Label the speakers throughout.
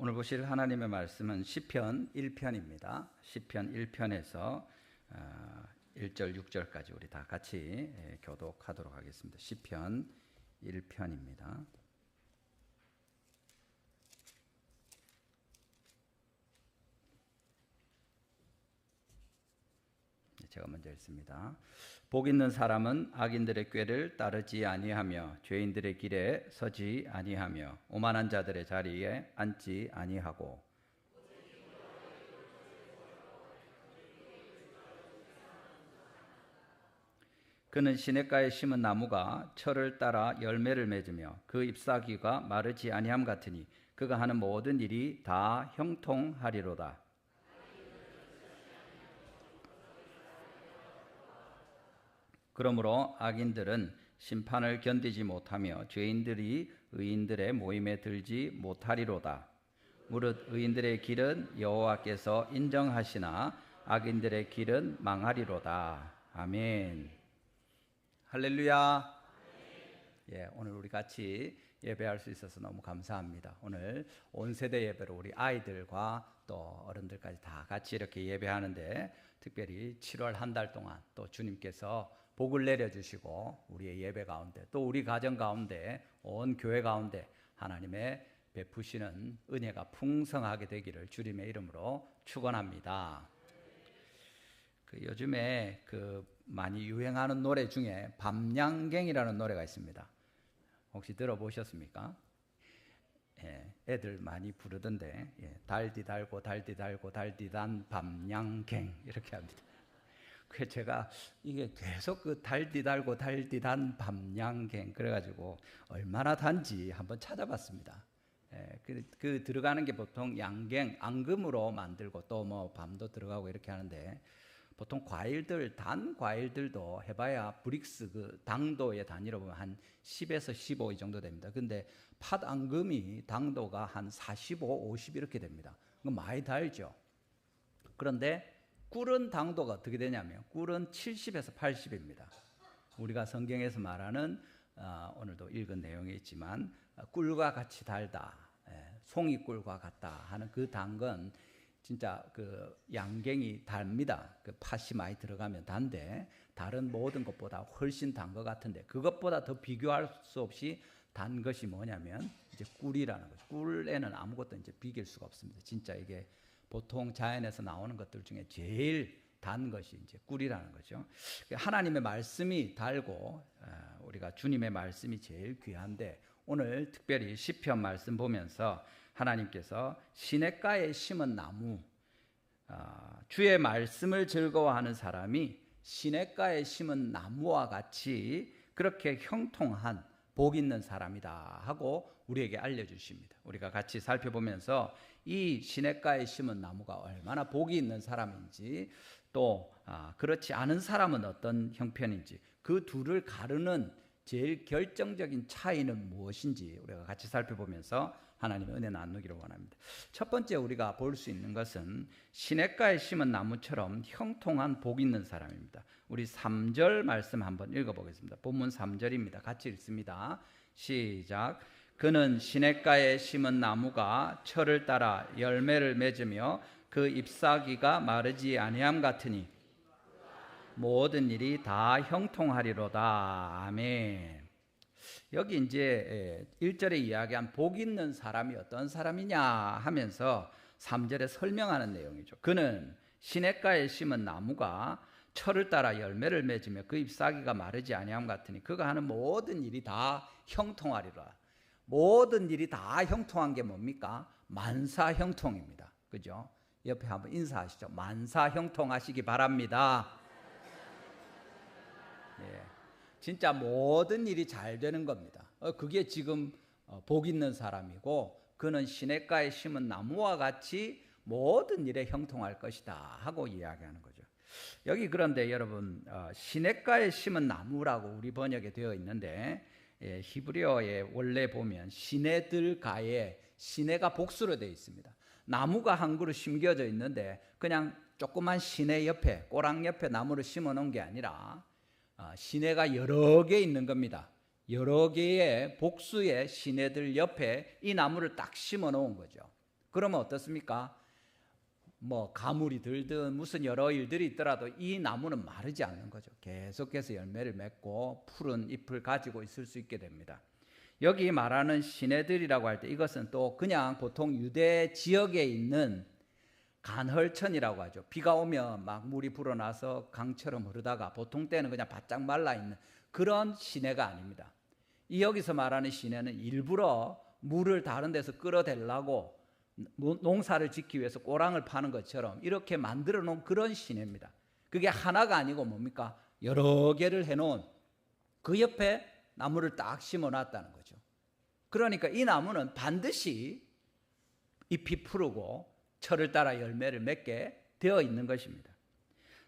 Speaker 1: 오늘 보실 하나님의 말씀은 시편 1편입니다. 시편 1편에서 1절 6절까지 우리 다 같이 교독하도록 하겠습니다. 시편 1편입니다. 제가 먼저 읽습니다. 복 있는 사람은 악인들의 꾀를 따르지 아니하며 죄인들의 길에 서지 아니하며 오만한 자들의 자리에 앉지 아니하고 그는 시냇가에 심은 나무가 철을 따라 열매를 맺으며 그 잎사귀가 마르지 아니함 같으니 그가 하는 모든 일이 다 형통하리로다. 그러므로 악인들은 심판을 견디지 못하며 죄인들이 의인들의 모임에 들지 못하리로다. 무릇 의인들의 길은 여호와께서 인정하시나 악인들의 길은 망하리로다. 아멘. 할렐루야. 오늘 우리 같이 예배할 수 있어서 너무 감사합니다. 오늘 온 세대 예배로 우리 아이들과 또 어른들까지 다 같이 이렇게 예배하는데 특별히 7월 한 달 동안 또 주님께서 복을 내려주시고 우리의 예배 가운데 또 우리 가정 가운데 온 교회 가운데 하나님의 베푸시는 은혜가 풍성하게 되기를 주님의 이름으로 축원합니다. 요즘에 많이 유행하는 노래 중에 밤양갱이라는 노래가 있습니다. 혹시 들어보셨습니까? 애들 많이 부르던데 달디 달고 달디 달고 달디 단 밤양갱 이렇게 합니다. 그래서 제가 이게 계속 달디 달고 달디 단 밤양갱 그래가지고 얼마나 단지 한번 찾아봤습니다. 들어가는 게 보통 양갱 앙금으로 만들고 또 뭐 밤도 들어가고 이렇게 하는데 보통 과일들 단 과일들도 해봐야 브릭스 당도의 단위로 보면 한 10에서 15 이 정도 됩니다. 근데 팥 앙금이 당도가 한 45, 50 이렇게 됩니다. 그건 많이 달죠. 그런데 꿀은 당도가 어떻게 되냐면 꿀은 70에서 80입니다. 우리가 성경에서 말하는 오늘도 읽은 내용이 있지만 꿀과 같이 달다, 송이꿀과 같다 하는 그 당은 진짜 양갱이 답니다. 팥이 많이 들어가면 단데 다른 모든 것보다 훨씬 단 것 같은데 그것보다 더 비교할 수 없이 단 것이 뭐냐면 이제 꿀이라는 거죠. 꿀에는 아무것도 이제 비길 수가 없습니다. 진짜 이게 보통 자연에서 나오는 것들 중에 제일 단 것이 이제 꿀이라는 거죠. 하나님의 말씀이 달고 우리가 주님의 말씀이 제일 귀한데 오늘 특별히 시편 말씀 보면서 하나님께서 시냇가에 심은 나무, 주의 말씀을 즐거워하는 사람이 시냇가에 심은 나무와 같이 그렇게 형통한 복 있는 사람이다 하고 우리에게 알려주십니다. 우리가 같이 살펴보면서 이 시냇가에 심은 나무가 얼마나 복이 있는 사람인지 또 그렇지 않은 사람은 어떤 형편인지 그 둘을 가르는 제일 결정적인 차이는 무엇인지 우리가 같이 살펴보면서 하나님의 은혜 나누기를 원합니다. 첫 번째 우리가 볼 수 있는 것은 시냇가에 심은 나무처럼 형통한 복 있는 사람입니다. 우리 3절 말씀 한번 읽어보겠습니다. 본문 3절입니다. 같이 읽습니다. 시작. 그는 시냇가에 심은 나무가 철을 따라 열매를 맺으며 그 잎사귀가 마르지 아니함 같으니 모든 일이 다 형통하리로다. 아멘. 여기 이제 1절에 이야기한 복 있는 사람이 어떤 사람이냐 하면서 3절에 설명하는 내용이죠. 그는 시냇가에 심은 나무가 철을 따라 열매를 맺으며 그 잎사귀가 마르지 아니함 같으니 그가 하는 모든 일이 다 형통하리라. 모든 일이 다 형통한 게 뭡니까? 만사형통입니다. 그죠? 옆에 한번 인사하시죠. 만사형통하시기 바랍니다. 진짜 모든 일이 잘 되는 겁니다. 그게 지금 복 있는 사람이고 그는 시냇가에 심은 나무와 같이 모든 일에 형통할 것이다 하고 이야기하는 거죠. 여기 그런데 여러분 시냇가에 심은 나무라고 우리 번역에 되어 있는데 히브리어에 원래 보면 시내들가에 시내가 복수로 되어 있습니다. 나무가 한 그루 심겨져 있는데 그냥 조그만 시내 옆에 꼬랑 옆에 나무를 심어 놓은 게 아니라 시내가 여러 개 있는 겁니다. 여러 개의 복수의 시내들 옆에 이 나무를 딱 심어 놓은 거죠. 그러면 어떻습니까? 뭐 가물이 들든 무슨 여러 일들이 있더라도 이 나무는 마르지 않는 거죠. 계속해서 열매를 맺고 푸른 잎을 가지고 있을 수 있게 됩니다. 여기 말하는 시내들이라고 할 때 이것은 또 그냥 보통 유대 지역에 있는 간헐천이라고 하죠. 비가 오면 막 물이 불어나서 강처럼 흐르다가 보통 때는 그냥 바짝 말라 있는 그런 시내가 아닙니다. 이 여기서 말하는 시내는 일부러 물을 다른 데서 끌어대려고 농사를 짓기 위해서 꼬랑을 파는 것처럼 이렇게 만들어 놓은 그런 시내입니다. 그게 하나가 아니고 뭡니까? 여러 개를 해놓은 그 옆에 나무를 딱 심어놨다는 거죠. 그러니까 이 나무는 반드시 잎이 푸르고 철을 따라 열매를 맺게 되어 있는 것입니다.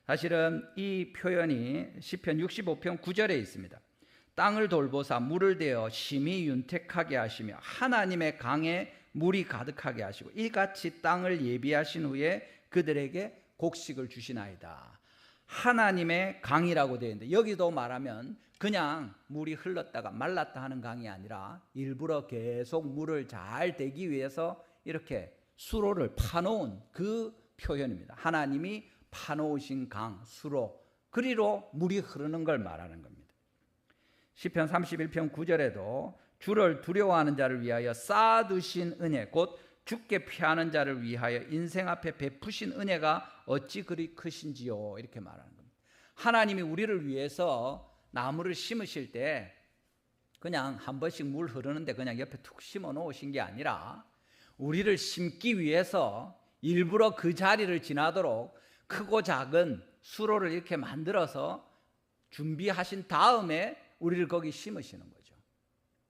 Speaker 1: 사실은 이 표현이 시편 65편 9절에 있습니다. 땅을 돌보사 물을 대어 심히 윤택하게 하시며 하나님의 강에 물이 가득하게 하시고 이같이 땅을 예비하신 후에 그들에게 곡식을 주시나이다. 하나님의 강이라고 되어 있는데 여기도 말하면 그냥 물이 흘렀다가 말랐다 하는 강이 아니라 일부러 계속 물을 잘 대기 위해서 이렇게 수로를 파놓은 그 표현입니다. 하나님이 파놓으신 강, 수로, 그리로 물이 흐르는 걸 말하는 겁니다. 시편 31편 9절에도 주를 두려워하는 자를 위하여 쌓아두신 은혜, 곧 주께 피하는 자를 위하여 인생 앞에 베푸신 은혜가 어찌 그리 크신지요, 이렇게 말하는 겁니다. 하나님이 우리를 위해서 나무를 심으실 때 그냥 한 번씩 물 흐르는데 그냥 옆에 툭 심어 놓으신 게 아니라 우리를 심기 위해서 일부러 그 자리를 지나도록 크고 작은 수로를 이렇게 만들어서 준비하신 다음에 우리를 거기 심으시는 거죠.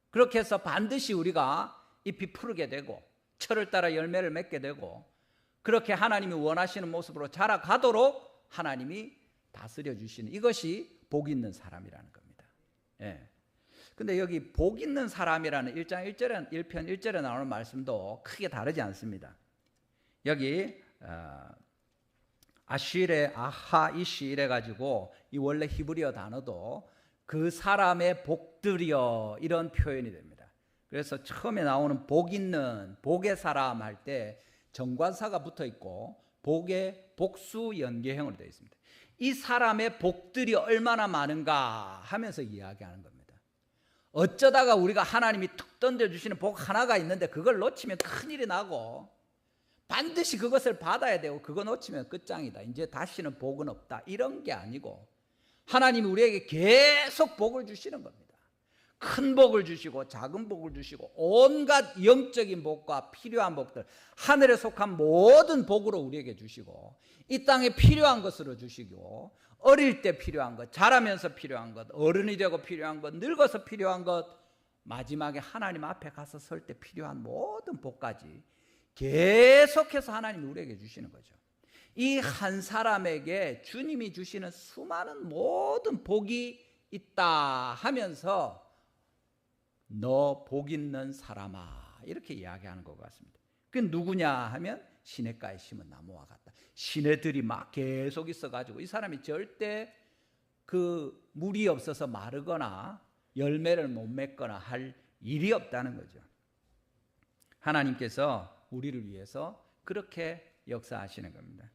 Speaker 1: 그렇게 해서 반드시 우리가 잎이 푸르게 되고 철을 따라 열매를 맺게 되고 그렇게 하나님이 원하시는 모습으로 자라가도록 하나님이 다스려 주시는 이것이 복 있는 사람이라는 겁니다. 예. 근데 여기 복 있는 사람이라는 1장 1편 1절에 나오는 말씀도 크게 다르지 않습니다. 여기 아쉬레 아하이시 이래 가지고 이 원래 히브리어 단어도 그 사람의 복들이여 이런 표현이 됩니다. 그래서 처음에 나오는 복 있는 복의 사람 할 때 정관사가 붙어 있고 복의 복수 연계형으로 되어 있습니다. 이 사람의 복들이 얼마나 많은가 하면서 이야기하는 겁니다. 어쩌다가 우리가 하나님이 툭 던져주시는 복 하나가 있는데 그걸 놓치면 큰일이 나고 반드시 그것을 받아야 되고 그거 놓치면 끝장이다. 이제 다시는 복은 없다. 이런 게 아니고 하나님이 우리에게 계속 복을 주시는 겁니다. 큰 복을 주시고 작은 복을 주시고 온갖 영적인 복과 필요한 복들 하늘에 속한 모든 복으로 우리에게 주시고 이 땅에 필요한 것으로 주시고 어릴 때 필요한 것, 자라면서 필요한 것, 어른이 되고 필요한 것, 늙어서 필요한 것, 마지막에 하나님 앞에 가서 설 때 필요한 모든 복까지 계속해서 하나님이 우리에게 주시는 거죠. 이 한 사람에게 주님이 주시는 수많은 모든 복이 있다 하면서 너 복 있는 사람아 이렇게 이야기하는 것 같습니다. 그 누구냐 하면 시냇가에 심은 나무와 같다. 시내들이 막 계속 있어가지고 이 사람이 절대 그 물이 없어서 마르거나 열매를 못 맺거나 할 일이 없다는 거죠. 하나님께서 우리를 위해서 그렇게 역사하시는 겁니다.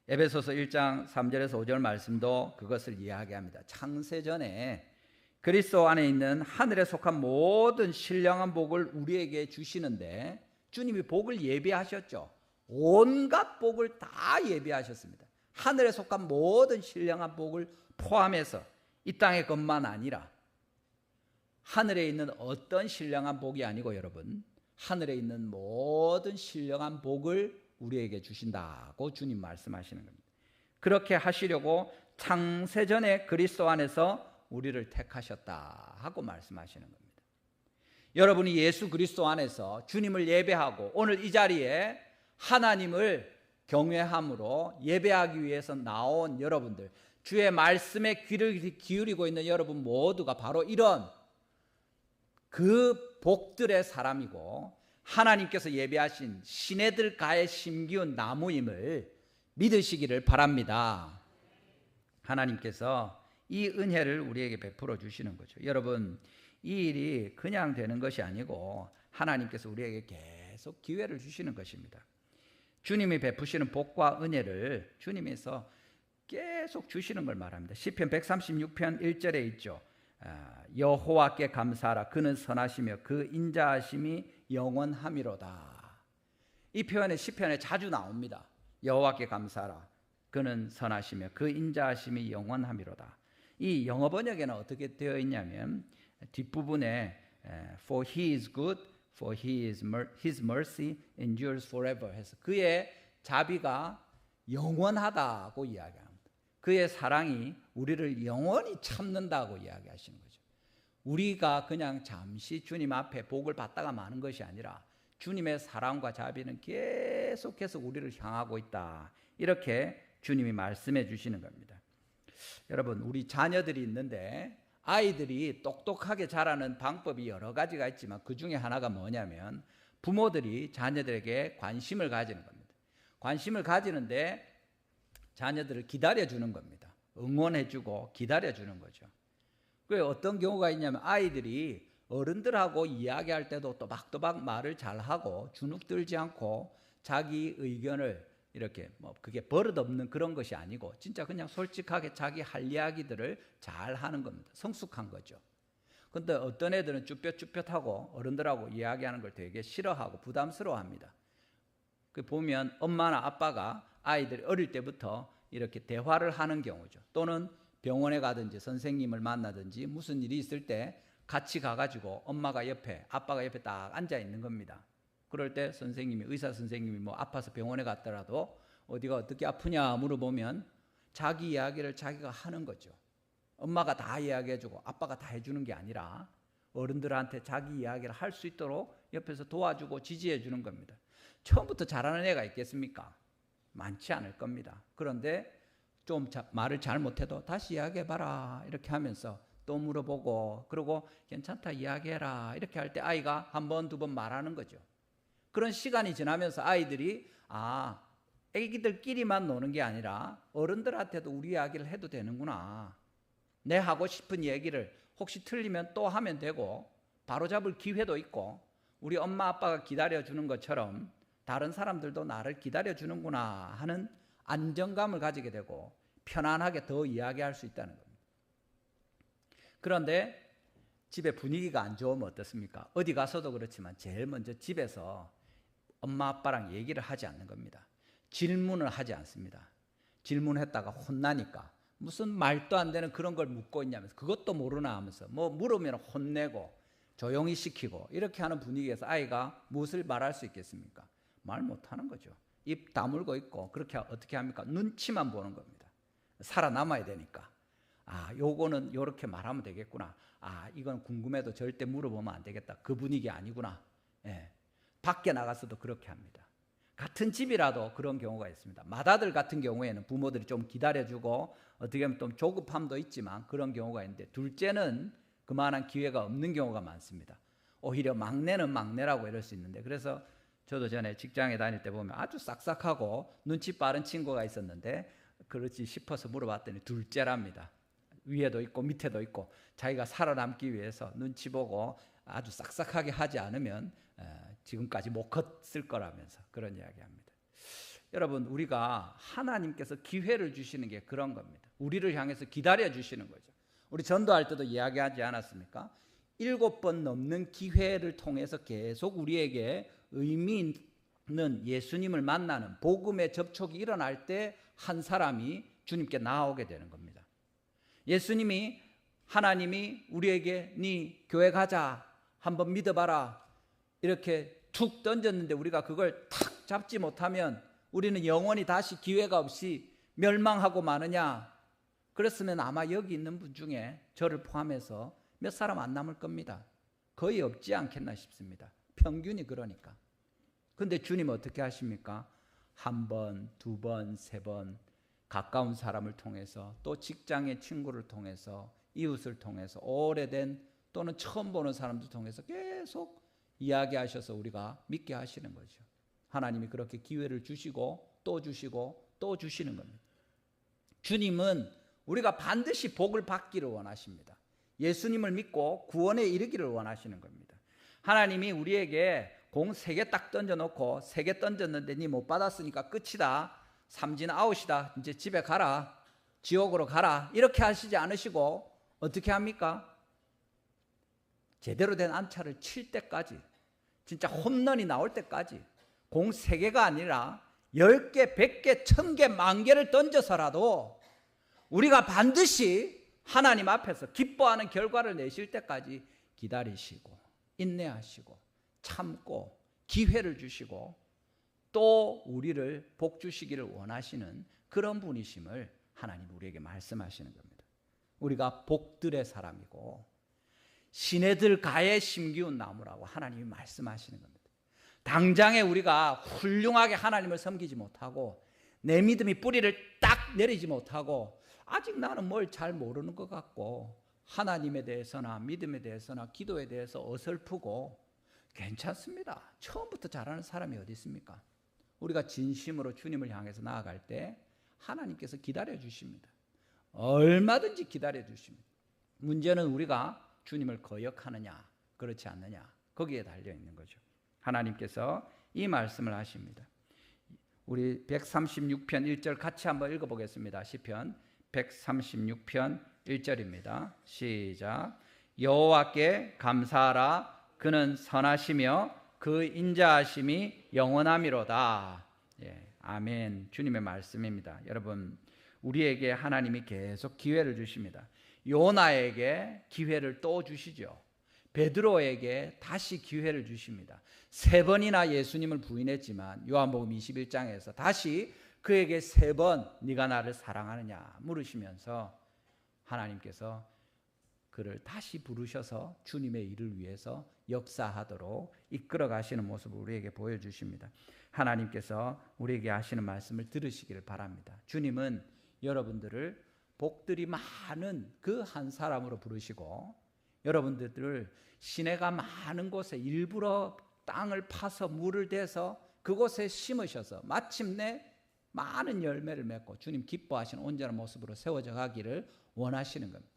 Speaker 1: 에베소서 1장 3절에서 5절 말씀도 그것을 이야기합니다. 창세전에 그리스도 안에 있는 하늘에 속한 모든 신령한 복을 우리에게 주시는데 주님이 복을 예비하셨죠. 온갖 복을 다 예비하셨습니다. 하늘에 속한 모든 신령한 복을 포함해서 이 땅의 것만 아니라 하늘에 있는 어떤 신령한 복이 아니고 여러분 하늘에 있는 모든 신령한 복을 우리에게 주신다고 주님 말씀하시는 겁니다. 그렇게 하시려고 창세전에 그리스도 안에서 우리를 택하셨다 하고 말씀하시는 겁니다. 여러분이 예수 그리스도 안에서 주님을 예배하고 오늘 이 자리에 하나님을 경외함으로 예배하기 위해서 나온 여러분들, 주의 말씀에 귀를 기울이고 있는 여러분 모두가 바로 이런 그 복들의 사람이고 하나님께서 예배하신 시내들가에 심기운 나무임을 믿으시기를 바랍니다. 하나님께서 이 은혜를 우리에게 베풀어 주시는 거죠. 여러분, 이 일이 그냥 되는 것이 아니고 하나님께서 우리에게 계속 기회를 주시는 것입니다. 주님이 베푸시는 복과 은혜를 주님에서 계속 주시는 걸 말합니다. 시편 136편 1절에 있죠. 여호와께 감사하라. 그는 선하시며 그 인자하심이 영원함이로다. 이 표현이 시편에 자주 나옵니다. 여호와께 감사하라. 그는 선하시며 그 인자하심이 영원함이로다. 이 영어 번역에는 어떻게 되어 있냐면 뒷부분에 For he is good, for his mercy endures forever 해서 그의 자비가 영원하다고 이야기합니다. 그의 사랑이 우리를 영원히 참는다고 이야기하시는 거죠. 우리가 그냥 잠시 주님 앞에 복을 받다가 마는 것이 아니라 주님의 사랑과 자비는 계속해서 우리를 향하고 있다. 이렇게 주님이 말씀해 주시는 겁니다. 여러분, 우리 자녀들이 있는데 아이들이 똑똑하게 자라는 방법이 여러 가지가 있지만 그 중에 하나가 뭐냐면 부모들이 자녀들에게 관심을 가지는 겁니다. 관심을 가지는데 자녀들을 기다려주는 겁니다. 응원해주고 기다려주는 거죠. 그 어떤 경우가 있냐면 아이들이 어른들하고 이야기할 때도 또박또박 말을 잘하고 주눅 들지 않고 자기 의견을 이렇게 그게 버릇없는 그런 것이 아니고 진짜 그냥 솔직하게 자기 할 이야기들을 잘 하는 겁니다. 성숙한 거죠. 근데 어떤 애들은 쭈뼛쭈뼛하고 어른들하고 이야기하는 걸 되게 싫어하고 부담스러워합니다. 그 보면 엄마나 아빠가 아이들이 어릴 때부터 이렇게 대화를 하는 경우죠. 또는 병원에 가든지 선생님을 만나든지 무슨 일이 있을 때 같이 가가지고 엄마가 옆에 아빠가 옆에 딱 앉아 있는 겁니다. 그럴 때 선생님이 의사 선생님이 뭐 아파서 병원에 갔더라도 어디가 어떻게 아프냐 물어보면 자기 이야기를 자기가 하는 거죠. 엄마가 다 이야기해주고 아빠가 다 해주는 게 아니라 어른들한테 자기 이야기를 할 수 있도록 옆에서 도와주고 지지해주는 겁니다. 처음부터 잘하는 애가 있겠습니까? 많지 않을 겁니다. 그런데 좀 말을 잘 못해도 다시 이야기해봐라 이렇게 하면서 또 물어보고 그리고 괜찮다 이야기해라 이렇게 할 때 아이가 한 번, 두 번 말하는 거죠. 그런 시간이 지나면서 아이들이 애기들끼리만 노는 게 아니라 어른들한테도 우리 이야기를 해도 되는구나. 내 하고 싶은 얘기를 혹시 틀리면 또 하면 되고 바로잡을 기회도 있고 우리 엄마 아빠가 기다려주는 것처럼 다른 사람들도 나를 기다려주는구나 하는 안정감을 가지게 되고 편안하게 더 이야기할 수 있다는 겁니다. 그런데 집에 분위기가 안 좋으면 어떻습니까? 어디 가서도 그렇지만 제일 먼저 집에서 엄마 아빠랑 얘기를 하지 않는 겁니다. 질문을 하지 않습니다. 질문했다가 혼나니까 무슨 말도 안 되는 그런 걸 묻고 있냐면서 그것도 모르나 하면서 뭐 물으면 혼내고 조용히 시키고 이렇게 하는 분위기에서 아이가 무엇을 말할 수 있겠습니까? 말 못하는 거죠. 입 다물고 있고 그렇게 어떻게 합니까? 눈치만 보는 겁니다. 살아남아야 되니까. 요거는 요렇게 말하면 되겠구나. 이건 궁금해도 절대 물어보면 안 되겠다. 그 분위기 아니구나. 예. 밖에 나가서도 그렇게 합니다. 같은 집이라도 그런 경우가 있습니다. 맏아들 같은 경우에는 부모들이 좀 기다려주고 어떻게 보면 좀 조급함도 있지만 그런 경우가 있는데 둘째는 그만한 기회가 없는 경우가 많습니다. 오히려 막내는 막내라고 이럴 수 있는데 그래서 저도 전에 직장에 다닐 때 보면 아주 싹싹하고 눈치 빠른 친구가 있었는데 그렇지 싶어서 물어봤더니 둘째랍니다. 위에도 있고 밑에도 있고 자기가 살아남기 위해서 눈치 보고 아주 싹싹하게 하지 않으면 지금까지 못 컸을 거라면서 그런 이야기합니다. 여러분 우리가 하나님께서 기회를 주시는 게 그런 겁니다. 우리를 향해서 기다려 주시는 거죠. 우리 전도할 때도 이야기하지 않았습니까? 7번 넘는 기회를 통해서 계속 우리에게 의미 있는 예수님을 만나는 복음의 접촉이 일어날 때 한 사람이 주님께 나아오게 되는 겁니다. 예수님이 하나님이 우리에게 네 교회 가자 한번 믿어봐라 이렇게 툭 던졌는데 우리가 그걸 탁 잡지 못하면 우리는 영원히 다시 기회가 없이 멸망하고 마느냐? 그랬으면 아마 여기 있는 분 중에 저를 포함해서 몇 사람 안 남을 겁니다. 거의 없지 않겠나 싶습니다. 평균이 그러니까. 근데 주님 어떻게 하십니까? 한 번, 두 번, 세 번 가까운 사람을 통해서 또 직장의 친구를 통해서 이웃을 통해서 오래된 또는 처음 보는 사람들 통해서 계속 이야기하셔서 우리가 믿게 하시는 거죠. 하나님이 그렇게 기회를 주시고 또 주시고 또 주시는 겁니다. 주님은 우리가 반드시 복을 받기를 원하십니다. 예수님을 믿고 구원에 이르기를 원하시는 겁니다. 하나님이 우리에게 공 3개 딱 던져놓고 3개 던졌는데 니 못 받았으니까 끝이다, 삼진 아웃이다, 이제 집에 가라, 지옥으로 가라, 이렇게 하시지 않으시고 어떻게 합니까? 제대로 된 안타를 칠 때까지, 진짜 홈런이 나올 때까지 공 3개가 아니라 10개, 100개, 1000개, 10,000개를 던져서라도 우리가 반드시 하나님 앞에서 기뻐하는 결과를 내실 때까지 기다리시고 인내하시고 참고 기회를 주시고 또 우리를 복 주시기를 원하시는 그런 분이심을 하나님 우리에게 말씀하시는 겁니다. 우리가 복들의 사람이고 시내들 가에 심기운 나무라고 하나님이 말씀하시는 겁니다. 당장에 우리가 훌륭하게 하나님을 섬기지 못하고 내 믿음이 뿌리를 딱 내리지 못하고 아직 나는 뭘 잘 모르는 것 같고 하나님에 대해서나 믿음에 대해서나 기도에 대해서 어설프고 괜찮습니다. 처음부터 잘하는 사람이 어디 있습니까? 우리가 진심으로 주님을 향해서 나아갈 때 하나님께서 기다려 주십니다. 얼마든지 기다려 주십니다. 문제는 우리가 주님을 거역하느냐 그렇지 않느냐 거기에 달려 있는 거죠. 하나님께서 이 말씀을 하십니다. 우리 136편 1절 같이 한번 읽어보겠습니다. 시편 136편 1절입니다. 시작. 여호와께 감사하라. 그는 선하시며 그 인자하심이 영원하미로다. 예, 아멘. 주님의 말씀입니다. 여러분, 우리에게 하나님이 계속 기회를 주십니다. 요나에게 기회를 또 주시죠. 베드로에게 다시 기회를 주십니다. 3번이나 예수님을 부인했지만 요한복음 21장에서 다시 그에게 3번 네가 나를 사랑하느냐 물으시면서 하나님께서 그를 다시 부르셔서 주님의 일을 위해서 역사하도록 이끌어 가시는 모습을 우리에게 보여주십니다. 하나님께서 우리에게 하시는 말씀을 들으시기를 바랍니다. 주님은 여러분들을 복들이 많은 그 한 사람으로 부르시고 여러분들을 시내가 많은 곳에 일부러 땅을 파서 물을 대서 그곳에 심으셔서 마침내 많은 열매를 맺고 주님 기뻐하시는 온전한 모습으로 세워져 가기를 원하시는 겁니다.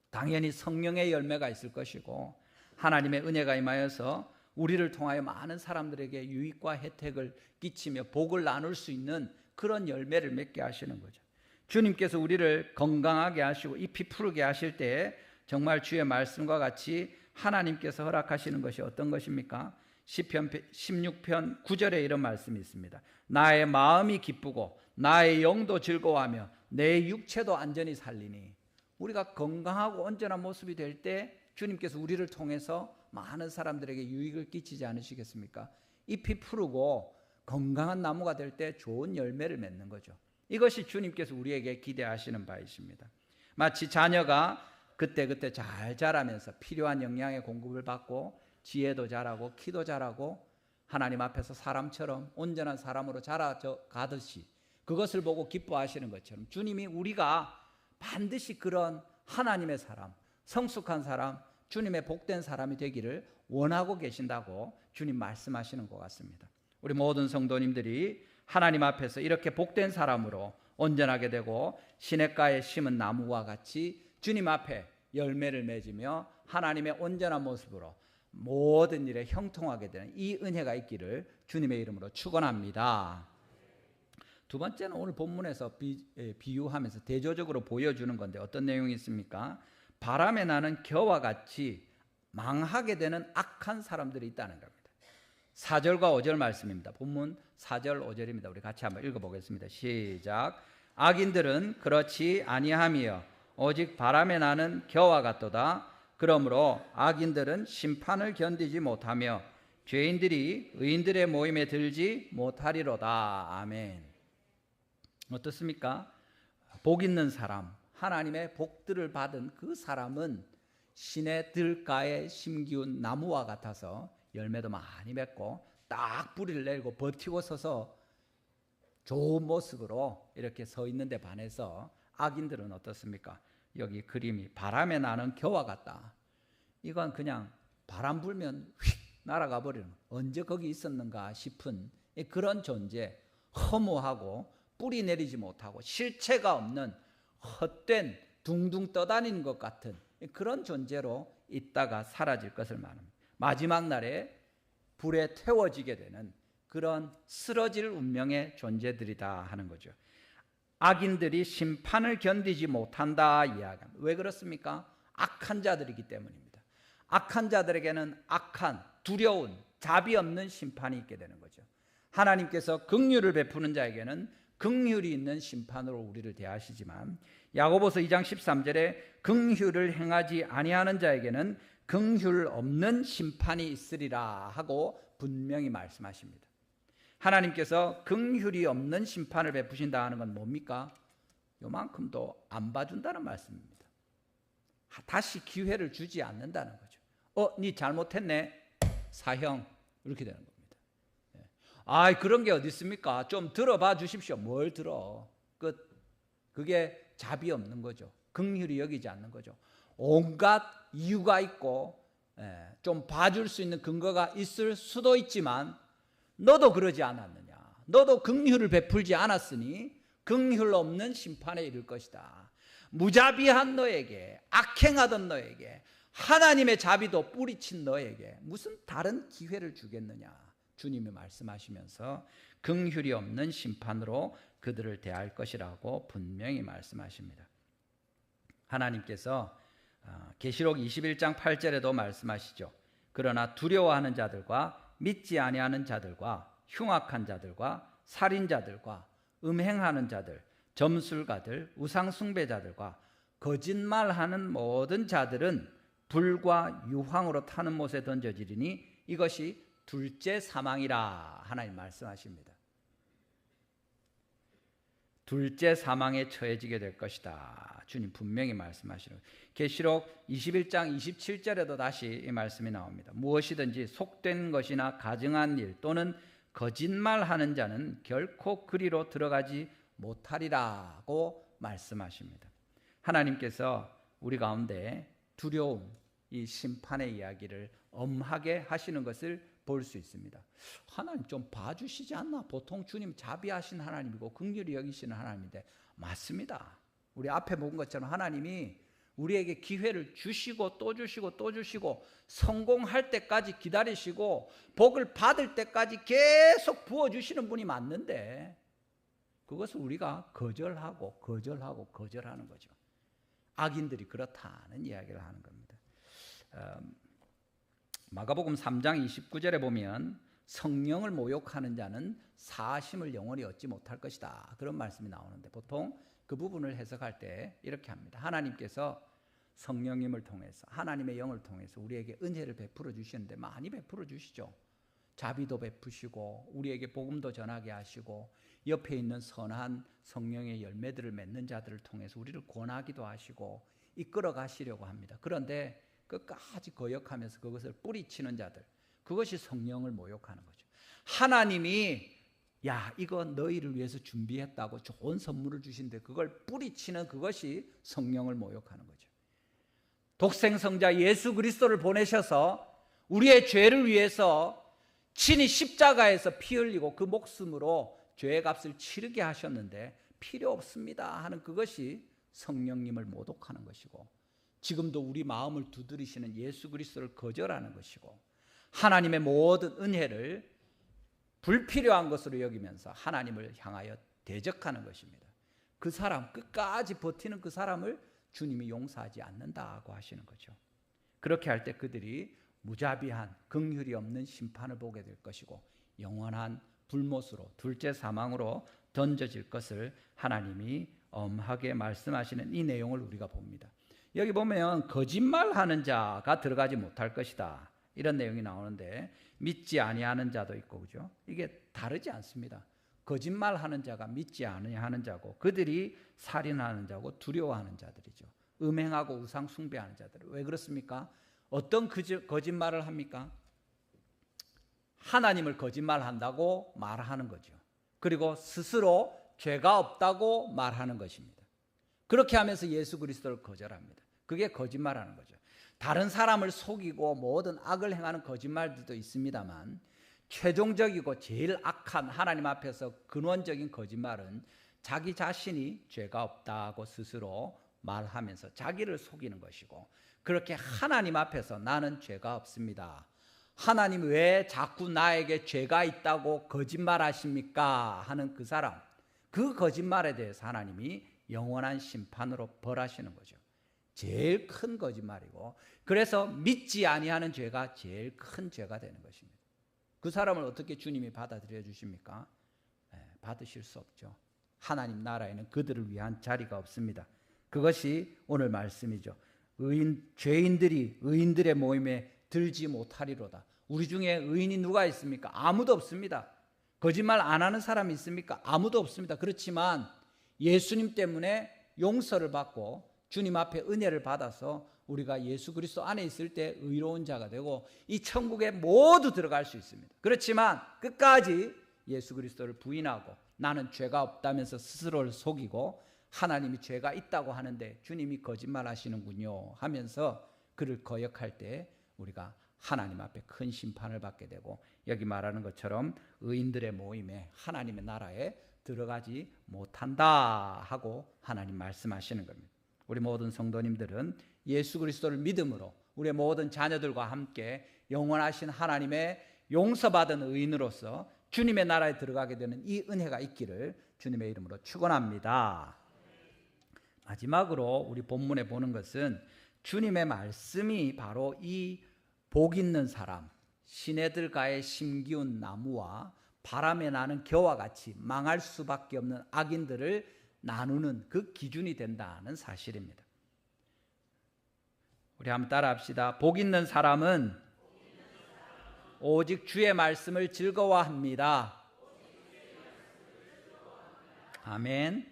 Speaker 1: 당연히 성령의 열매가 있을 것이고 하나님의 은혜가 임하여서 우리를 통하여 많은 사람들에게 유익과 혜택을 끼치며 복을 나눌 수 있는 그런 열매를 맺게 하시는 거죠. 주님께서 우리를 건강하게 하시고 잎이 푸르게 하실 때 정말 주의 말씀과 같이 하나님께서 허락하시는 것이 어떤 것입니까? 시편 16편 9절에 이런 말씀이 있습니다. 나의 마음이 기쁘고 나의 영도 즐거워하며 내 육체도 안전히 살리니. 우리가 건강하고 온전한 모습이 될 때 주님께서 우리를 통해서 많은 사람들에게 유익을 끼치지 않으시겠습니까? 잎이 푸르고 건강한 나무가 될 때 좋은 열매를 맺는 거죠. 이것이 주님께서 우리에게 기대하시는 바이십니다. 마치 자녀가 그때그때 잘 자라면서 필요한 영양의 공급을 받고 지혜도 자라고 키도 자라고 하나님 앞에서 사람처럼 온전한 사람으로 자라져 가듯이 그것을 보고 기뻐하시는 것처럼 주님이 우리가 반드시 그런 하나님의 사람, 성숙한 사람, 주님의 복된 사람이 되기를 원하고 계신다고 주님 말씀하시는 것 같습니다. 우리 모든 성도님들이 하나님 앞에서 이렇게 복된 사람으로 온전하게 되고 시냇가에 심은 나무와 같이 주님 앞에 열매를 맺으며 하나님의 온전한 모습으로 모든 일에 형통하게 되는 이 은혜가 있기를 주님의 이름으로 축원합니다. 두 번째는 오늘 본문에서 비유하면서 대조적으로 보여주는 건데 어떤 내용이 있습니까? 바람에 나는 겨와 같이 망하게 되는 악한 사람들이 있다는 겁니다. 4절과 5절 말씀입니다. 본문 4절 5절입니다. 우리 같이 한번 읽어보겠습니다. 시작. 악인들은 그렇지 아니하며 오직 바람에 나는 겨와 같도다. 그러므로 악인들은 심판을 견디지 못하며 죄인들이 의인들의 모임에 들지 못하리로다. 아멘. 어떻습니까? 복 있는 사람, 하나님의 복들을 받은 그 사람은 시내 들가에 심기운 나무와 같아서 열매도 많이 맺고 딱 뿌리를 내리고 버티고 서서 좋은 모습으로 이렇게 서 있는데 반해서 악인들은 어떻습니까? 여기 그림이 바람에 나는 겨와 같다. 이건 그냥 바람 불면 휙 날아가 버리는, 언제 거기 있었는가 싶은 그런 존재, 허무하고 뿌리 내리지 못하고 실체가 없는 헛된 둥둥 떠다니는 것 같은 그런 존재로 있다가 사라질 것을 말합니다. 마지막 날에 불에 태워지게 되는 그런 쓰러질 운명의 존재들이다 하는 거죠. 악인들이 심판을 견디지 못한다 이야기합니다. 왜 그렇습니까? 악한 자들이기 때문입니다. 악한 자들에게는 악한, 두려운, 자비 없는 심판이 있게 되는 거죠. 하나님께서 긍휼을 베푸는 자에게는 긍휼이 있는 심판으로 우리를 대하시지만 야고보서 2장 13절에 긍휼을 행하지 아니하는 자에게는 긍휼 없는 심판이 있으리라 하고 분명히 말씀하십니다. 하나님께서 긍휼이 없는 심판을 베푸신다 하는 건 뭡니까? 요만큼도 안 봐준다는 말씀입니다. 다시 기회를 주지 않는다는 거죠. 네 잘못했네. 사형. 이렇게 되는 겁니다. 그런 게 어디 있습니까? 좀 들어봐 주십시오. 뭘 들어? 끝. 그게 자비 없는 거죠. 긍휼히 여기지 않는 거죠. 온갖 이유가 있고 좀 봐줄 수 있는 근거가 있을 수도 있지만 너도 그러지 않았느냐? 너도 긍휼을 베풀지 않았으니 긍휼 없는 심판에 이를 것이다. 무자비한 너에게, 악행하던 너에게, 하나님의 자비도 뿌리친 너에게 무슨 다른 기회를 주겠느냐? 주님이 말씀하시면서 긍휼이 없는 심판으로 그들을 대할 것이라고 분명히 말씀하십니다. 하나님께서 계시록 21장 8절에도 말씀하시죠. 그러나 두려워하는 자들과 믿지 아니하는 자들과 흉악한 자들과 살인자들과 음행하는 자들, 점술가들, 우상숭배자들과 거짓말하는 모든 자들은 불과 유황으로 타는 못에 던져지리니 이것이 둘째 사망이라 하나님 말씀하십니다. 둘째 사망에 처해지게 될 것이다. 주님 분명히 말씀하시는 계시록 21장 27절에도 다시 이 말씀이 나옵니다. 무엇이든지 속된 것이나 가증한 일 또는 거짓말하는 자는 결코 그리로 들어가지 못하리라고 말씀하십니다. 하나님께서 우리 가운데 두려움, 이 심판의 이야기를 엄하게 하시는 것을 볼 수 있습니다. 하나님 좀 봐주시지 않나? 보통 주님 자비하신 하나님이고 긍휼히 여기시는 하나님인데 맞습니다. 우리 앞에 본 것처럼 하나님이 우리에게 기회를 주시고 또 주시고 또 주시고 성공할 때까지 기다리시고 복을 받을 때까지 계속 부어주시는 분이 맞는데 그것을 우리가 거절하고 거절하는 거죠. 악인들이 그렇다는 이야기를 하는 겁니다. 마가복음 3장 29절에 보면 성령을 모욕하는 자는 사심을 영원히 얻지 못할 것이다. 그런 말씀이 나오는데 보통 그 부분을 해석할 때 이렇게 합니다. 하나님께서 성령님을 통해서 하나님의 영을 통해서 우리에게 은혜를 베풀어 주시는데 많이 베풀어 주시죠. 자비도 베푸시고 우리에게 복음도 전하게 하시고 옆에 있는 선한 성령의 열매들을 맺는 자들을 통해서 우리를 권하기도 하시고 이끌어 가시려고 합니다. 그런데 끝까지 거역하면서 그것을 뿌리치는 자들, 그것이 성령을 모욕하는 거죠. 하나님이 이거 너희를 위해서 준비했다고 좋은 선물을 주신데 그걸 뿌리치는 그것이 성령을 모욕하는 거죠. 독생성자 예수 그리스도를 보내셔서 우리의 죄를 위해서 친히 십자가에서 피 흘리고 그 목숨으로 죄의 값을 치르게 하셨는데 필요 없습니다 하는 그것이 성령님을 모독하는 것이고 지금도 우리 마음을 두드리시는 예수 그리스도를 거절하는 것이고 하나님의 모든 은혜를 불필요한 것으로 여기면서 하나님을 향하여 대적하는 것입니다. 그 사람 끝까지 버티는 그 사람을 주님이 용서하지 않는다고 하시는 거죠. 그렇게 할 때 그들이 무자비한 긍휼이 없는 심판을 보게 될 것이고 영원한 불못으로 둘째 사망으로 던져질 것을 하나님이 엄하게 말씀하시는 이 내용을 우리가 봅니다. 여기 보면 거짓말하는 자가 들어가지 못할 것이다 이런 내용이 나오는데 믿지 아니하는 자도 있고 그죠? 이게 다르지 않습니다. 거짓말하는 자가 믿지 아니하는 자고 그들이 살인하는 자고 두려워하는 자들이죠. 음행하고 우상 숭배하는 자들. 왜 그렇습니까? 어떤 거짓말을 합니까? 하나님을 거짓말한다고 말하는 거죠. 그리고 스스로 죄가 없다고 말하는 것입니다. 그렇게 하면서 예수 그리스도를 거절합니다. 그게 거짓말하는 거죠. 다른 사람을 속이고 모든 악을 행하는 거짓말들도 있습니다만 최종적이고 제일 악한 하나님 앞에서 근원적인 거짓말은 자기 자신이 죄가 없다고 스스로 말하면서 자기를 속이는 것이고 그렇게 하나님 앞에서 나는 죄가 없습니다 하나님 왜 자꾸 나에게 죄가 있다고 거짓말하십니까? 하는 그 사람, 그 거짓말에 대해서 하나님이 영원한 심판으로 벌하시는 거죠. 제일 큰 거짓말이고, 그래서 믿지 아니하는 죄가 제일 큰 죄가 되는 것입니다. 그 사람을 어떻게 주님이 받아들여 주십니까? 받으실 수 없죠. 하나님 나라에는 그들을 위한 자리가 없습니다. 그것이 오늘 말씀이죠. 죄인들이 의인들의 모임에 들지 못하리로다. 우리 중에 의인이 누가 있습니까? 아무도 없습니다. 거짓말 안 하는 사람이 있습니까? 아무도 없습니다. 그렇지만 예수님 때문에 용서를 받고 주님 앞에 은혜를 받아서 우리가 예수 그리스도 안에 있을 때 의로운 자가 되고 이 천국에 모두 들어갈 수 있습니다. 그렇지만 끝까지 예수 그리스도를 부인하고 나는 죄가 없다면서 스스로를 속이고 하나님이 죄가 있다고 하는데 주님이 거짓말하시는군요 하면서 그를 거역할 때 우리가 하나님 앞에 큰 심판을 받게 되고, 여기 말하는 것처럼 의인들의 모임에 하나님의 나라에 들어가지 못한다 하고 하나님 말씀하시는 겁니다. 우리 모든 성도님들은 예수 그리스도를 믿음으로 우리의 모든 자녀들과 함께 영원하신 하나님의 용서받은 의인으로서 주님의 나라에 들어가게 되는 이 은혜가 있기를 주님의 이름으로 축원합니다. 마지막으로 우리 본문에 보는 것은 주님의 말씀이 바로 이 복 있는 사람, 시내들가의 심기운 나무와 바람에 나는 겨와 같이 망할 수밖에 없는 악인들을 나누는 그 기준이 된다는 사실입니다. 우리 한번 따라합시다. 복 있는 사람은 오직 주의 말씀을 즐거워합니다. 아멘.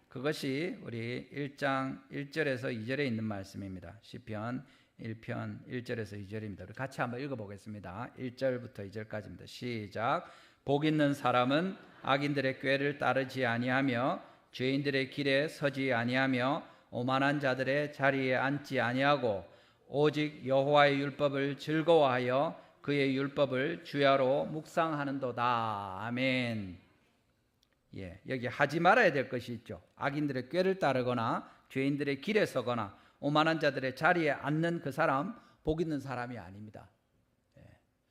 Speaker 1: 그것이 우리 1장 1절에서 2절에 있는 말씀입니다. 시편 1편 1절에서 2절입니다. 우리 같이 한번 읽어보겠습니다. 1절부터 2절까지입니다. 시작. 복 있는 사람은 악인들의 꾀를 따르지 아니하며 죄인들의 길에 서지 아니하며 오만한 자들의 자리에 앉지 아니하고 오직 여호와의 율법을 즐거워하여 그의 율법을 주야로 묵상하는도다. 아멘. 여기 하지 말아야 될 것이 있죠. 악인들의 꾀를 따르거나 죄인들의 길에 서거나 오만한 자들의 자리에 앉는 그 사람 복 있는 사람이 아닙니다.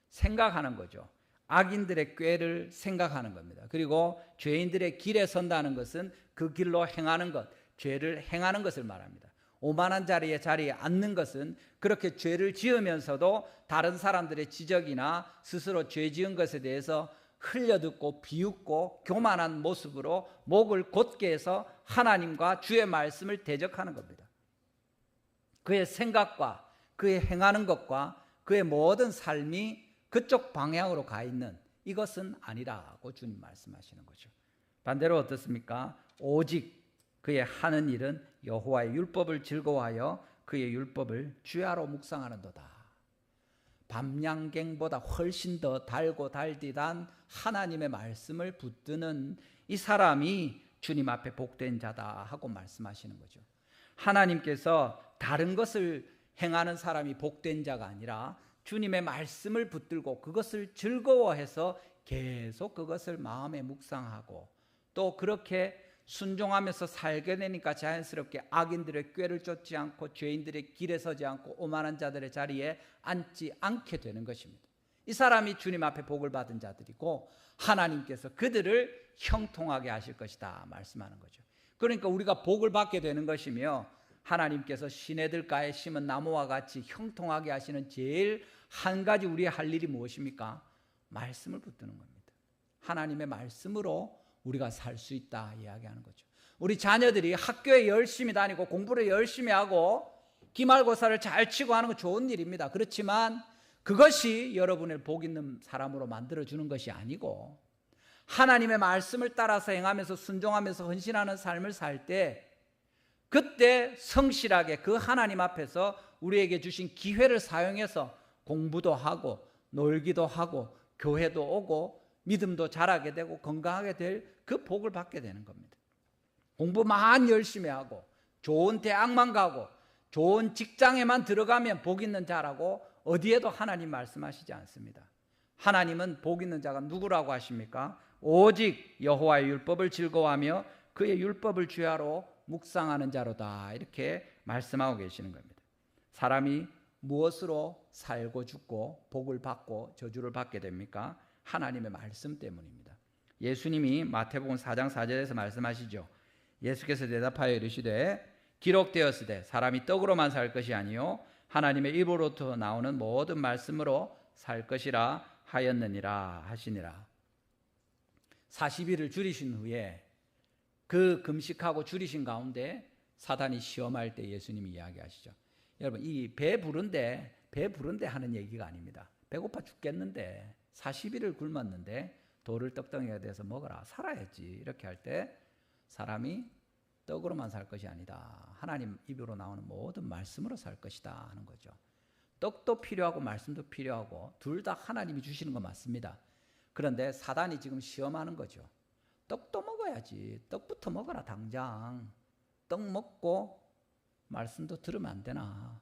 Speaker 1: 생각하는 거죠. 악인들의 꾀를 생각하는 겁니다. 그리고 죄인들의 길에 선다는 것은 그 길로 행하는 것, 죄를 행하는 것을 말합니다. 오만한 자리에 앉는 것은 그렇게 죄를 지으면서도 다른 사람들의 지적이나 스스로 죄 지은 것에 대해서 흘려듣고 비웃고 교만한 모습으로 목을 곧게 해서 하나님과 주의 말씀을 대적하는 겁니다. 그의 생각과 그의 행하는 것과 그의 모든 삶이 그쪽 방향으로 가 있는 이것은 아니라고 주님 말씀하시는 거죠. 반대로 어떻습니까? 오직 그의 하는 일은 여호와의 율법을 즐거워하여 그의 율법을 주야로 묵상하는도다. 밤양갱보다 훨씬 더 달고 달디단 하나님의 말씀을 붙드는 이 사람이 주님 앞에 복된 자다 하고 말씀하시는 거죠. 하나님께서 다른 것을 행하는 사람이 복된 자가 아니라 주님의 말씀을 붙들고 그것을 즐거워해서 계속 그것을 마음에 묵상하고 또 그렇게 순종하면서 살게 되니까 자연스럽게 악인들의 꾀를 쫓지 않고 죄인들의 길에 서지 않고 오만한 자들의 자리에 앉지 않게 되는 것입니다. 이 사람이 주님 앞에 복을 받은 자들이고 하나님께서 그들을 형통하게 하실 것이다 말씀하는 거죠. 그러니까 우리가 복을 받게 되는 것이며 하나님께서 시내들가에 심은 나무와 같이 형통하게 하시는 제일 한 가지 우리의 할 일이 무엇입니까? 말씀을 붙드는 겁니다. 하나님의 말씀으로 우리가 살 수 있다 이야기하는 거죠. 우리 자녀들이 학교에 열심히 다니고 공부를 열심히 하고 기말고사를 잘 치고 하는 건 좋은 일입니다. 그렇지만 그것이 여러분을 복 있는 사람으로 만들어주는 것이 아니고 하나님의 말씀을 따라서 행하면서 순종하면서 헌신하는 삶을 살 때 그때 성실하게 그 하나님 앞에서 우리에게 주신 기회를 사용해서 공부도 하고 놀기도 하고 교회도 오고 믿음도 자라게 되고 건강하게 될 그 복을 받게 되는 겁니다. 공부만 열심히 하고 좋은 대학만 가고 좋은 직장에만 들어가면 복 있는 자라고 어디에도 하나님 말씀하시지 않습니다. 하나님은 복 있는 자가 누구라고 하십니까? 오직 여호와의 율법을 즐거워하며 그의 율법을 주야로 묵상하는 자로다 이렇게 말씀하고 계시는 겁니다. 사람이 무엇으로 살고 죽고 복을 받고 저주를 받게 됩니까? 하나님의 말씀 때문입니다. 예수님이 마태복음 4장 4절에서 말씀하시죠. 예수께서 대답하여 이르시되 기록되었으되 사람이 떡으로만 살 것이 아니요 하나님의 입으로부터 나오는 모든 말씀으로 살 것이라 하였느니라 하시니라. 40일을 줄이신 후에 그 금식하고 줄이신 가운데 사단이 시험할 때 예수님이 이야기하시죠. 여러분, 이 배 부른데 하는 얘기가 아닙니다. 배고파 죽겠는데 40일을 굶었는데 돌을 떡덩이가 돼서 먹어라, 살아야지. 이렇게 할 때 사람이 떡으로만 살 것이 아니다. 하나님 입으로 나오는 모든 말씀으로 살 것이다 하는 거죠. 떡도 필요하고 말씀도 필요하고 둘 다 하나님이 주시는 거 맞습니다. 그런데 사단이 지금 시험하는 거죠. 떡도 먹어야지. 떡부터 먹어라 당장. 떡 먹고 말씀도 들으면 안 되나.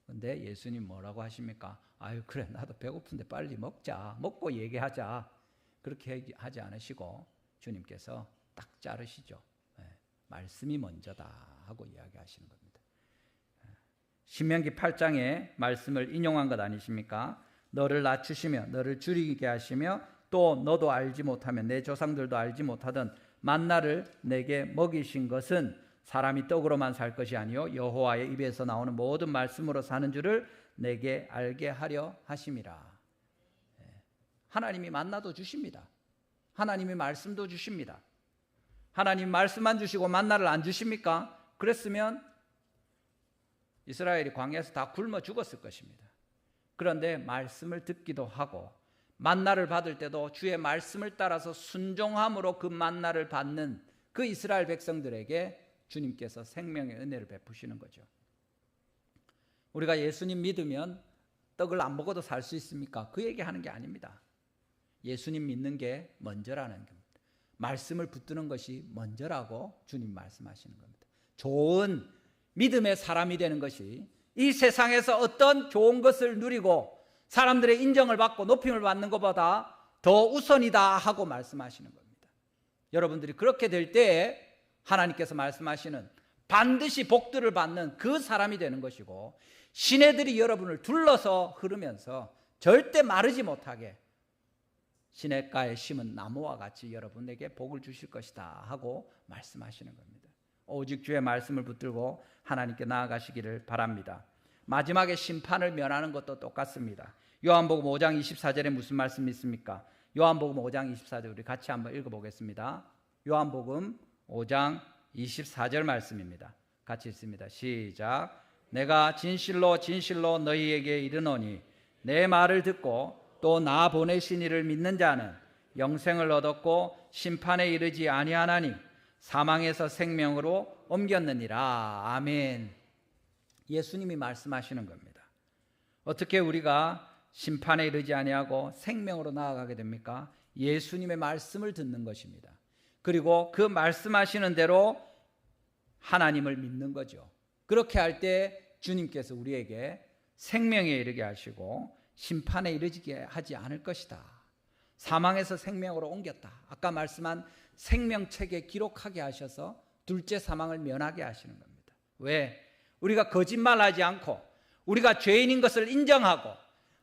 Speaker 1: 근데 예수님 뭐라고 하십니까? 아유 그래 나도 배고픈데 빨리 먹자. 먹고 얘기하자. 그렇게 하지 않으시고 주님께서 딱 자르시죠. 말씀이 먼저다 하고 이야기하시는 겁니다. 신명기 8장의 말씀을 인용한 것 아니십니까? 너를 낮추시며 너를 줄이게 하시며 또 너도 알지 못하면 내 조상들도 알지 못하던 만나를 내게 먹이신 것은 사람이 떡으로만 살 것이 아니요 여호와의 입에서 나오는 모든 말씀으로 사는 줄을 내게 알게 하려 하심이라. 하나님이 만나도 주십니다. 하나님이 말씀도 주십니다. 하나님 말씀만 주시고 만나를 안 주십니까? 그랬으면 이스라엘이 광야에서 다 굶어 죽었을 것입니다. 그런데 말씀을 듣기도 하고 만나를 받을 때도 주의 말씀을 따라서 순종함으로 그 만나를 받는 그 이스라엘 백성들에게 주님께서 생명의 은혜를 베푸시는 거죠. 우리가 예수님 믿으면 떡을 안 먹어도 살 수 있습니까? 그 얘기하는 게 아닙니다. 예수님 믿는 게 먼저라는 겁니다. 말씀을 붙드는 것이 먼저라고 주님 말씀하시는 겁니다. 좋은 믿음의 사람이 되는 것이 이 세상에서 어떤 좋은 것을 누리고 사람들의 인정을 받고 높임을 받는 것보다 더 우선이다 하고 말씀하시는 겁니다. 여러분들이 그렇게 될 때에 하나님께서 말씀하시는 반드시 복들을 받는 그 사람이 되는 것이고 시내들이 여러분을 둘러서 흐르면서 절대 마르지 못하게 시냇가에 심은 나무와 같이 여러분에게 복을 주실 것이다 하고 말씀하시는 겁니다. 오직 주의 말씀을 붙들고 하나님께 나아가시기를 바랍니다. 마지막에 심판을 면하는 것도 똑같습니다. 요한복음 5장 24절에 무슨 말씀이 있습니까? 요한복음 5장 24절 우리 같이 한번 읽어보겠습니다. 요한복음 5장 24절 말씀입니다. 같이 읽습니다. 시작. 내가 진실로 진실로 너희에게 이르노니 내 말을 듣고 또 나 보내신 이를 믿는 자는 영생을 얻었고 심판에 이르지 아니하나니 사망에서 생명으로 옮겼느니라. 아멘. 예수님이 말씀하시는 겁니다. 어떻게 우리가 심판에 이르지 아니하고 생명으로 나아가게 됩니까? 예수님의 말씀을 듣는 것입니다. 그리고 그 말씀하시는 대로 하나님을 믿는 거죠. 그렇게 할 때 주님께서 우리에게 생명에 이르게 하시고 심판에 이르게 하지 않을 것이다. 사망에서 생명으로 옮겼다. 아까 말씀한 생명책에 기록하게 하셔서 둘째 사망을 면하게 하시는 겁니다. 왜? 우리가 거짓말하지 않고 우리가 죄인인 것을 인정하고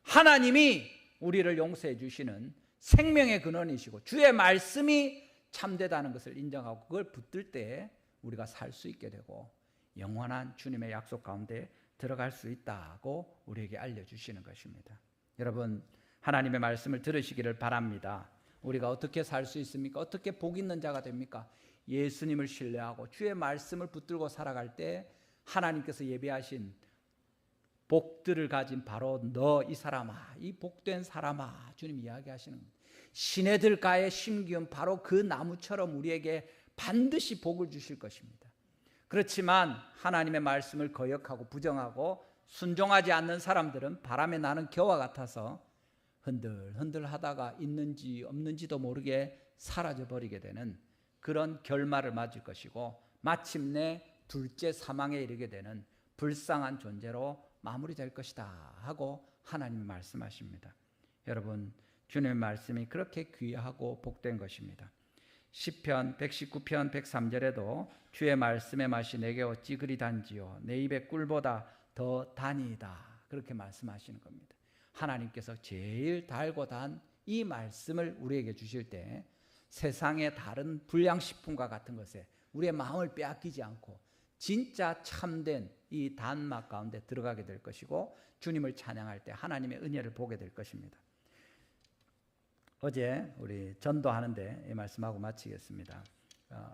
Speaker 1: 하나님이 우리를 용서해 주시는 생명의 근원이시고 주의 말씀이 참되다는 것을 인정하고 그걸 붙들 때 우리가 살 수 있게 되고 영원한 주님의 약속 가운데 들어갈 수 있다고 우리에게 알려주시는 것입니다. 여러분 하나님의 말씀을 들으시기를 바랍니다. 우리가 어떻게 살 수 있습니까? 어떻게 복 있는 자가 됩니까? 예수님을 신뢰하고 주의 말씀을 붙들고 살아갈 때 하나님께서 예비하신 복들을 가진 바로 너 이 사람아, 이 복된 사람아, 주님 이야기하시는 겁니다. 시내들가에 심기운 바로 그 나무처럼 우리에게 반드시 복을 주실 것입니다. 그렇지만 하나님의 말씀을 거역하고 부정하고 순종하지 않는 사람들은 바람에 나는 겨와 같아서 흔들흔들 하다가 있는지 없는지도 모르게 사라져버리게 되는 그런 결말을 맞을 것이고 마침내 둘째 사망에 이르게 되는 불쌍한 존재로 마무리될 것이다 하고 하나님이 말씀하십니다. 여러분 주님의 말씀이 그렇게 귀하고 복된 것입니다. 시편 119편 103절에도 주의 말씀의 맛이 내게 어찌 그리 단지요 내 입의 꿀보다 더 단이다 그렇게 말씀하시는 겁니다. 하나님께서 제일 달고 단 이 말씀을 우리에게 주실 때 세상의 다른 불량식품과 같은 것에 우리의 마음을 빼앗기지 않고 진짜 참된 이 단맛 가운데 들어가게 될 것이고 주님을 찬양할 때 하나님의 은혜를 보게 될 것입니다. 어제 우리 전도하는데 이 말씀하고 마치겠습니다.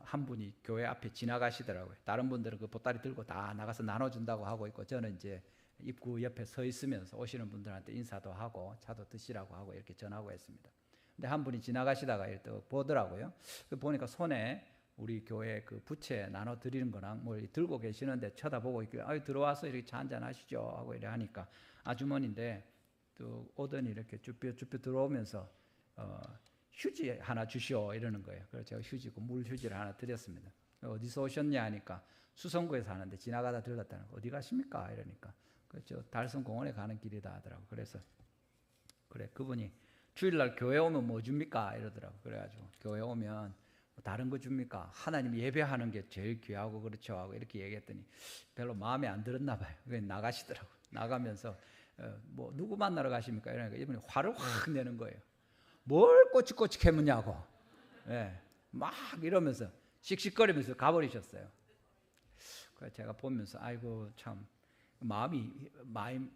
Speaker 1: 한 분이 교회 앞에 지나가시더라고요. 다른 분들은 그 보따리 들고 다 나가서 나눠준다고 하고 있고 저는 이제 입구 옆에 서 있으면서 오시는 분들한테 인사도 하고 차도 드시라고 하고 이렇게 전하고 했습니다. 근데 한 분이 지나가시다가 이렇게 보더라고요. 보니까 손에 우리 교회 그 부채 나눠 드리는 거랑 뭘 들고 계시는데 쳐다보고 있길래 아유 들어와서 이렇게 차 한잔 하시죠 하고 이래 하니까 아주머니인데 또 오더니 이렇게 쭈뼛쭈뼛 들어오면서 휴지 하나 주시오 이러는 거예요. 그래서 제가 휴지고 물 휴지를 하나 드렸습니다. 어디서 오셨냐 하니까 수성구에서 하는데 지나가다 들렀다는 거. 어디 가십니까? 이러니까 그저 달성공원에 가는 길이다 하더라고. 그래서 그래 그분이 주일날 교회 오면 뭐 줍니까? 이러더라고. 그래가지고 교회 오면 뭐 다른 거 줍니까? 하나님 예배하는 게 제일 귀하고 그렇죠 하고 이렇게 얘기했더니 별로 마음에 안 들었나 봐요. 그래서 나가시더라고. 나가면서 뭐 누구 만나러 가십니까? 이러니까 이분이 화를 확 내는 거예요. 뭘 꼬치꼬치 캐묻냐고. 예, 막 이러면서 씩씩거리면서 가버리셨어요. 그래서 제가 보면서 아이고 참 마음이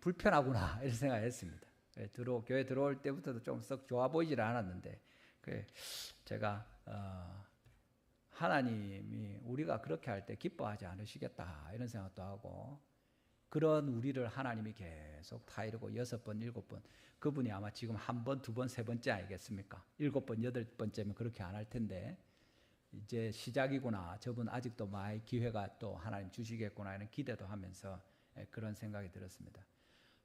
Speaker 1: 불편하구나 이런 생각했습니다. 교회 들어올 때부터도 좀 썩 좋아 보이질 않았는데 제가 하나님이 우리가 그렇게 할 때 기뻐하지 않으시겠다 이런 생각도 하고 그런 우리를 하나님이 계속 타이르고 6번, 7번 그분이 아마 지금 1번, 2번, 3번째 아니겠습니까? 7번, 8번째면 그렇게 안 할 텐데 이제 시작이구나. 저분 아직도 많이 기회가 또 하나님 주시겠구나 이런 기대도 하면서 그런 생각이 들었습니다.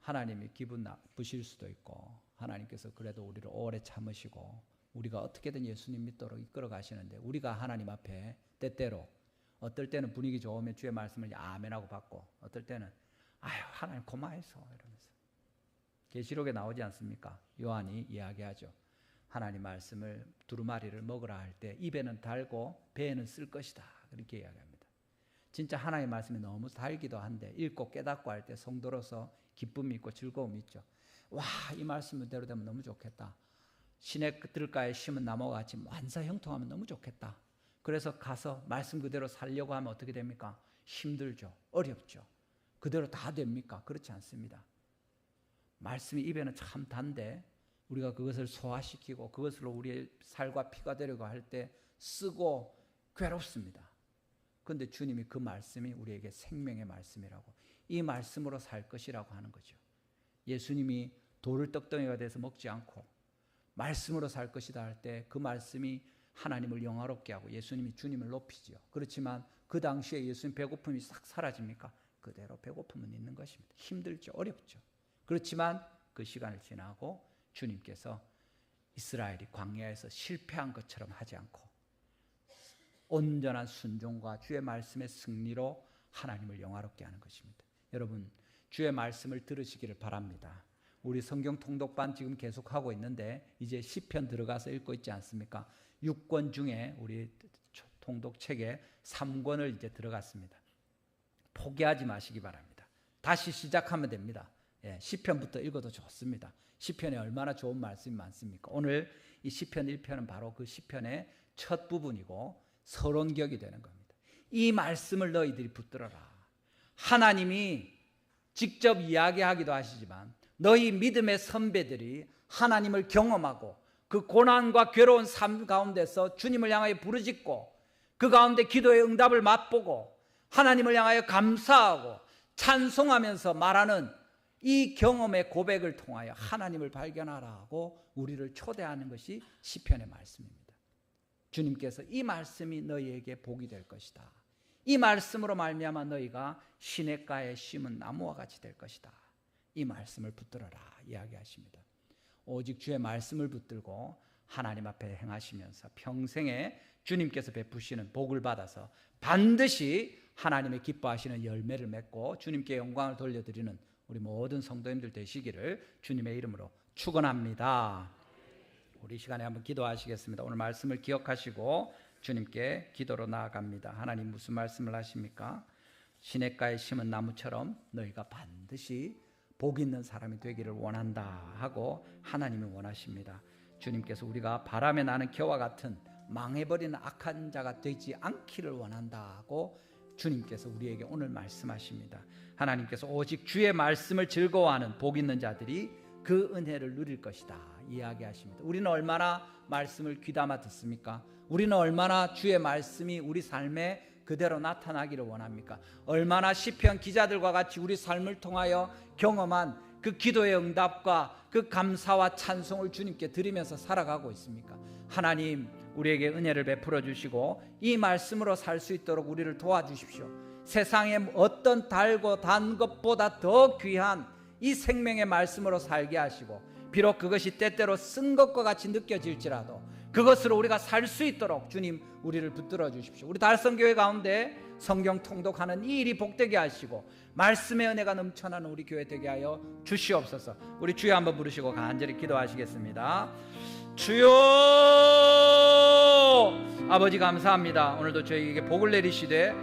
Speaker 1: 하나님이 기분 나쁘실 수도 있고 하나님께서 그래도 우리를 오래 참으시고 우리가 어떻게든 예수님 믿도록 이끌어 가시는데 우리가 하나님 앞에 때때로 어떨 때는 분위기 좋으면 주의 말씀을 아멘하고 받고 어떨 때는 아유 하나님 고마워서 이러면서 계시록에 나오지 않습니까? 요한이 이야기하죠. 하나님 말씀을 두루마리를 먹으라 할 때 입에는 달고 배에는 쓸 것이다 그렇게 이야기합니다. 진짜 하나님의 말씀이 너무 달기도 한데 읽고 깨닫고 할 때 성도로서 기쁨이 있고 즐거움이 있죠. 와, 이 말씀대로 되면 너무 좋겠다. 시냇 들가에 심은 나무와 같이 만사형통하면 너무 좋겠다. 그래서 가서 말씀 그대로 살려고 하면 어떻게 됩니까? 힘들죠. 어렵죠. 그대로 다 됩니까? 그렇지 않습니다. 말씀이 입에는 참 단데 우리가 그것을 소화시키고 그것으로 우리의 살과 피가 되려고 할 때 쓰고 괴롭습니다. 그런데 주님이 그 말씀이 우리에게 생명의 말씀이라고 이 말씀으로 살 것이라고 하는 거죠. 예수님이 돌을 떡덩이가 돼서 먹지 않고 말씀으로 살 것이다 할 때 그 말씀이 하나님을 영화롭게 하고 예수님이 주님을 높이지요. 그렇지만 그 당시에 예수님 배고픔이 싹 사라집니까? 그대로 배고픔은 있는 것입니다. 힘들죠. 어렵죠. 그렇지만 그 시간을 지나고 주님께서 이스라엘이 광야에서 실패한 것처럼 하지 않고 온전한 순종과 주의 말씀의 승리로 하나님을 영화롭게 하는 것입니다. 여러분 주의 말씀을 들으시기를 바랍니다. 우리 성경 통독반 지금 계속하고 있는데 이제 시편 들어가서 읽고 있지 않습니까? 6권 중에 우리 통독책에 3권을 이제 들어갔습니다. 포기하지 마시기 바랍니다. 다시 시작하면 됩니다. 시편부터 읽어도 좋습니다. 시편에 얼마나 좋은 말씀이 많습니까? 오늘 이 시편 1편은 바로 그 시편의 첫 부분이고 서론격이 되는 겁니다. 이 말씀을 너희들이 붙들어라. 하나님이 직접 이야기하기도 하시지만 너희 믿음의 선배들이 하나님을 경험하고 그 고난과 괴로운 삶 가운데서 주님을 향하여 부르짖고 그 가운데 기도의 응답을 맛보고 하나님을 향하여 감사하고 찬송하면서 말하는 이 경험의 고백을 통하여 하나님을 발견하라고 우리를 초대하는 것이 시편의 말씀입니다. 주님께서 이 말씀이 너희에게 복이 될 것이다. 이 말씀으로 말미암아 너희가 시냇가에 심은 나무와 같이 될 것이다. 이 말씀을 붙들어라 이야기하십니다. 오직 주의 말씀을 붙들고 하나님 앞에 행하시면서 평생에 주님께서 베푸시는 복을 받아서 반드시 하나님의 기뻐하시는 열매를 맺고 주님께 영광을 돌려드리는 우리 모든 성도님들 되시기를 주님의 이름으로 축원합니다. 우리 시간에 한번 기도하시겠습니다. 오늘 말씀을 기억하시고 주님께 기도로 나아갑니다. 하나님 무슨 말씀을 하십니까? 시냇가에 심은 나무처럼 너희가 반드시 복 있는 사람이 되기를 원한다 하고 하나님이 원하십니다. 주님께서 우리가 바람에 나는 겨와 같은 망해버리는 악한 자가 되지 않기를 원한다고 주님께서 우리에게 오늘 말씀하십니다. 하나님께서 오직 주의 말씀을 즐거워하는 복 있는 자들이 그 은혜를 누릴 것이다 이야기하십니다. 우리는 얼마나 말씀을 귀담아 듣습니까? 우리는 얼마나 주의 말씀이 우리 삶에 그대로 나타나기를 원합니까? 얼마나 시편 기자들과 같이 우리 삶을 통하여 경험한 그 기도의 응답과 그 감사와 찬송을 주님께 드리면서 살아가고 있습니까? 하나님 우리에게 은혜를 베풀어 주시고 이 말씀으로 살 수 있도록 우리를 도와주십시오. 세상에 어떤 달고 단 것보다 더 귀한 이 생명의 말씀으로 살게 하시고 비록 그것이 때때로 쓴 것과 같이 느껴질지라도 그것으로 우리가 살 수 있도록 주님 우리를 붙들어 주십시오. 우리 달성교회 가운데 성경 통독하는 이 일이 복되게 하시고 말씀의 은혜가 넘쳐나는 우리 교회 되게 하여 주시옵소서. 우리 주여 한번 부르시고 간절히 기도하시겠습니다. 주여 아버지 감사합니다. 오늘도 저희에게 복을 내리시되